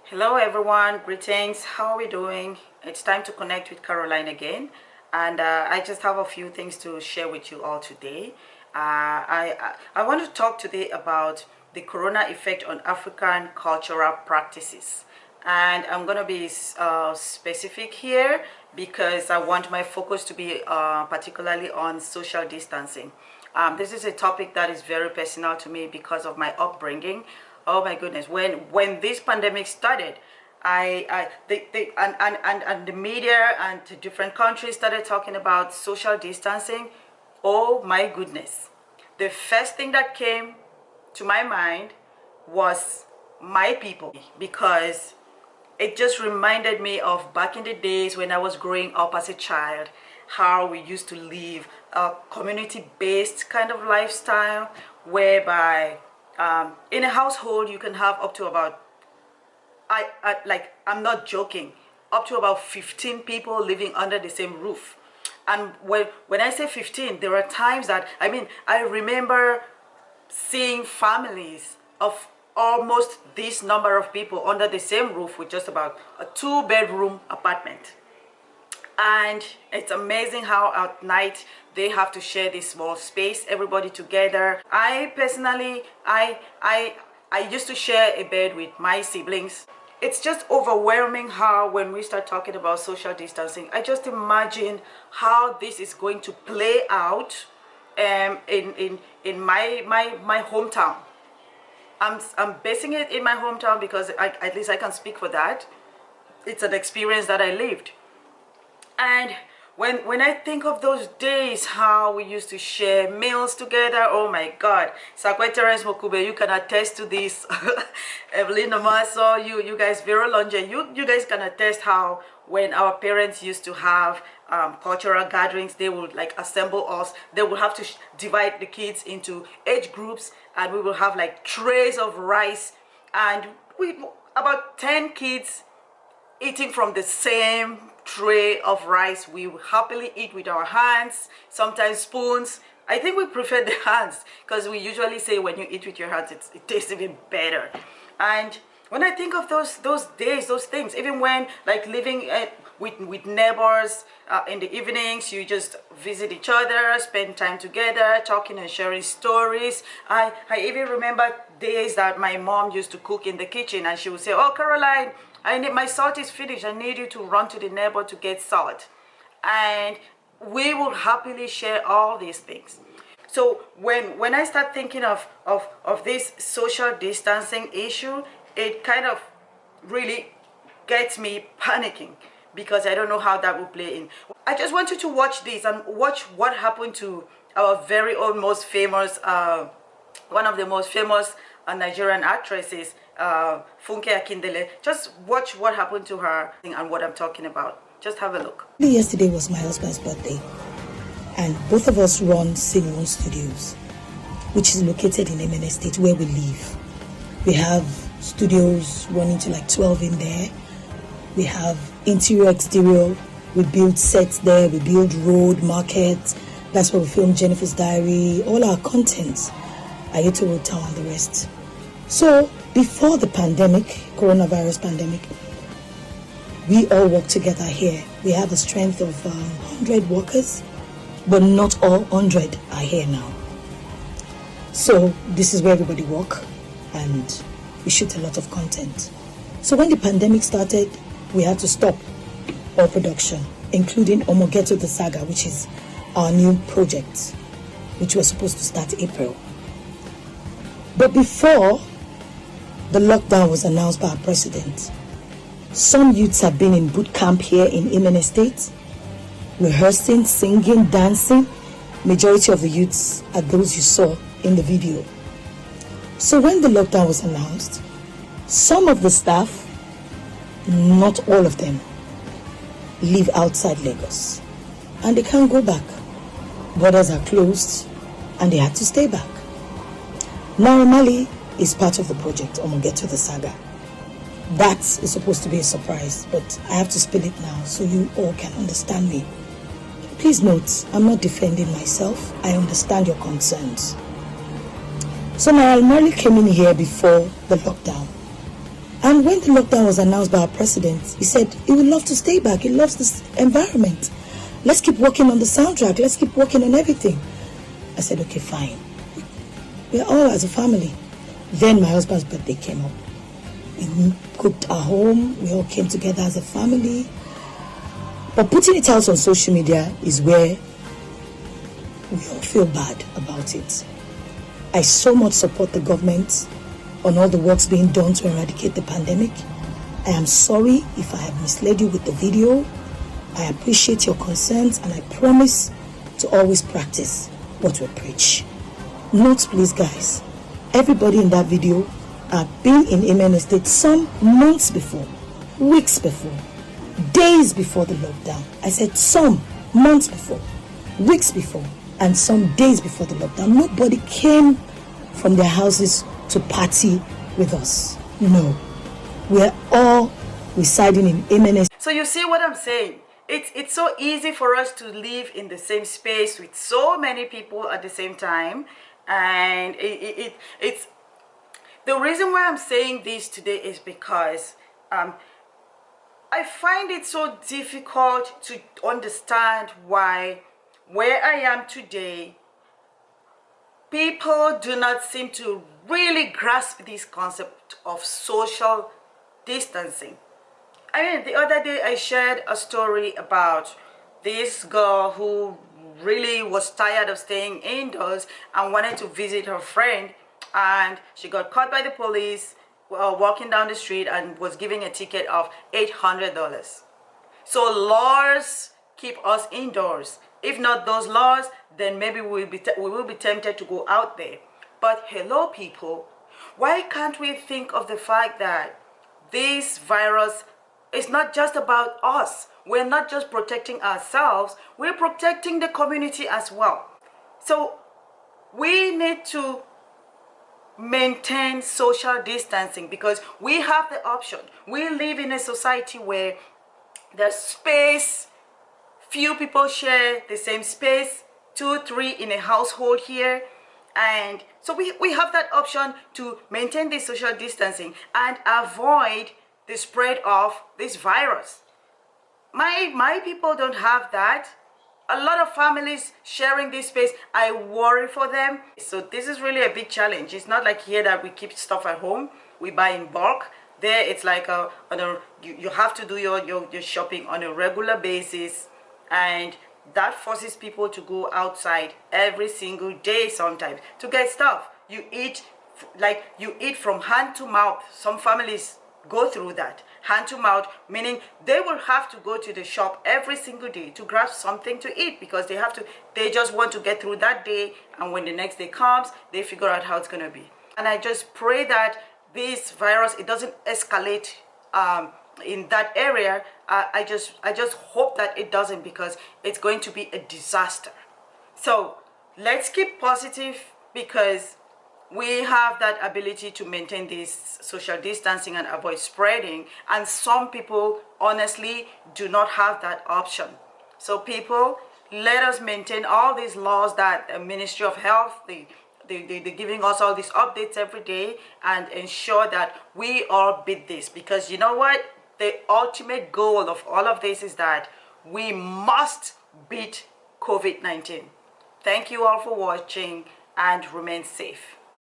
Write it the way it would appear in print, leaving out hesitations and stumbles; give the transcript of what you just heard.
Hello everyone, greetings. How are we doing? It's time to connect with Caroline again, and I just have a few things to share with you all today. I want to talk today about the corona effect on African cultural practices, and I'm going to be specific here because I want my focus to be particularly on social distancing. This is a topic that is very personal to me because of my upbringing. Oh my goodness, when this pandemic started, and the media and different countries started talking about social distancing. Oh my goodness, the first thing that came to my mind was my people, because it just reminded me of back in the days when I was growing up as a child, how we used to live a community-based kind of lifestyle, whereby in a household you can have up to about, I'm not joking, up to about 15 people living under the same roof. And when I say 15, there are times that, I remember seeing families of almost this number of people under the same roof with just about a 2-bedroom apartment. And it's amazing how at night they have to share this small space, everybody together. I personally, I used to share a bed with my siblings. It's just overwhelming how when we start talking about social distancing, I just imagine how this is going to play out in my hometown. I'm basing it in my hometown because at least I can speak for that. It's an experience that I lived. And when I think of those days, how we used to share meals together, oh my God. Sakwe Terence Mokube, you can attest to this. Evelyn Amaso, you guys, Vera Longe, you guys can attest how when our parents used to have cultural gatherings, they would like assemble us. They would have to divide the kids into age groups, and we will have like trays of rice, and we about 10 kids eating from the same tray of rice. We will happily eat with our hands, sometimes spoons. I think we prefer the hands because we usually say when you eat with your hands, it tastes even better. And when I think of those days, those things, even when like living with neighbors in the evenings, you just visit each other, spend time together, talking and sharing stories. I even remember days that my mom used to cook in the kitchen, and she would say, "Oh, Caroline, my salt is finished. I need you to run to the neighbor to get salt." And we would happily share all these things. So when I start thinking of this social distancing issue, it kind of really gets me panicking because I don't know how that will play in. I just want you to watch this and watch what happened to our very own most famous, one of the most famous Nigerian actresses, Funke Akindele. Just watch what happened to her and what I'm talking about. Just have a look. Yesterday was my husband's birthday, and both of us run Cinema Studios, which is located in Emene State where we live. We have studios running to like 12 in there. We have interior, exterior. We build sets there. We build road, market. That's where we film Jennifer's Diary, all our contents, Ayeto Road Town and the rest. So before the pandemic, coronavirus pandemic, we all work together here. We have a strength of 100 workers, but not all 100 are here now. So this is where everybody work, and we shoot a lot of content. So when the pandemic started, we had to stop all production, including Omogeto the Saga, which is our new project, which was supposed to start April. But before the lockdown was announced by our president, some youths have been in boot camp here in Emene State, rehearsing, singing, dancing. Majority of the youths are those you saw in the video. So when the lockdown was announced, some of the staff, not all of them, live outside Lagos, and they can't go back. Borders are closed, and they had to stay back. Naira Marley is part of the project, Omogeto the Saga. That is supposed to be a surprise, but I have to spill it now so you all can understand me. Please note, I'm not defending myself. I understand your concerns. So Naira Marley came in here before the lockdown. And when the lockdown was announced by our president, he said he would love to stay back. He loves this environment. Let's keep working on the soundtrack. Let's keep working on everything. I said, okay, fine. We're all as a family. Then my husband's birthday came up. We cooked our home. We all came together as a family. But putting it out on social media is where we all feel bad about it. I so much support the government on all the works being done to eradicate the pandemic. I am sorry if I have misled you with the video. I appreciate your concerns and I promise to always practice what we preach. Note please guys, everybody in that video have been in Amen Estate some months before, weeks before, days before the lockdown. I said some months before, weeks before, and some days before the lockdown. Nobody came from their houses to party with us. No, we're all residing in Amen. So you see what I'm saying? It's so easy for us to live in the same space with so many people at the same time, and it's the reason why I'm saying this today is because I find it so difficult to understand why where I am today people do not seem to really grasp this concept of social distancing. I mean, the other day I shared a story about this girl who really was tired of staying indoors and wanted to visit her friend, and she got caught by the police walking down the street and was given a ticket of $800. So laws keep us indoors. If not those laws, then maybe we will be tempted to go out there. But hello people, why can't we think of the fact that this virus is not just about us? We're not just protecting ourselves, we're protecting the community as well. So we need to maintain social distancing because we have the option. We live in a society where there's space, few people share the same space, 2, 3 in a household here, and so we have that option to maintain this social distancing and avoid the spread of this virus. My people don't have that. A lot of families sharing this space, I worry for them. So this is really a big challenge. It's not like here that we keep stuff at home, we buy in bulk. There it's like you have to do your shopping on a regular basis, and that forces people to go outside every single day sometimes to get stuff. You eat from hand to mouth. Some families go through that, hand to mouth, meaning they will have to go to the shop every single day to grab something to eat because they just want to get through that day, and when the next day comes they figure out how it's going to be. And I just pray that this virus, it doesn't escalate in that area. I just hope that it doesn't, because it's going to be a disaster. So let's keep positive, because we have that ability to maintain this social distancing and avoid spreading, and some people honestly do not have that option. So people, let us maintain all these laws that the Ministry of Health, they're giving us all these updates every day, and ensure that we all beat this. Because you know what, the ultimate goal of all of this is that we must beat COVID-19. Thank you all for watching, and remain safe.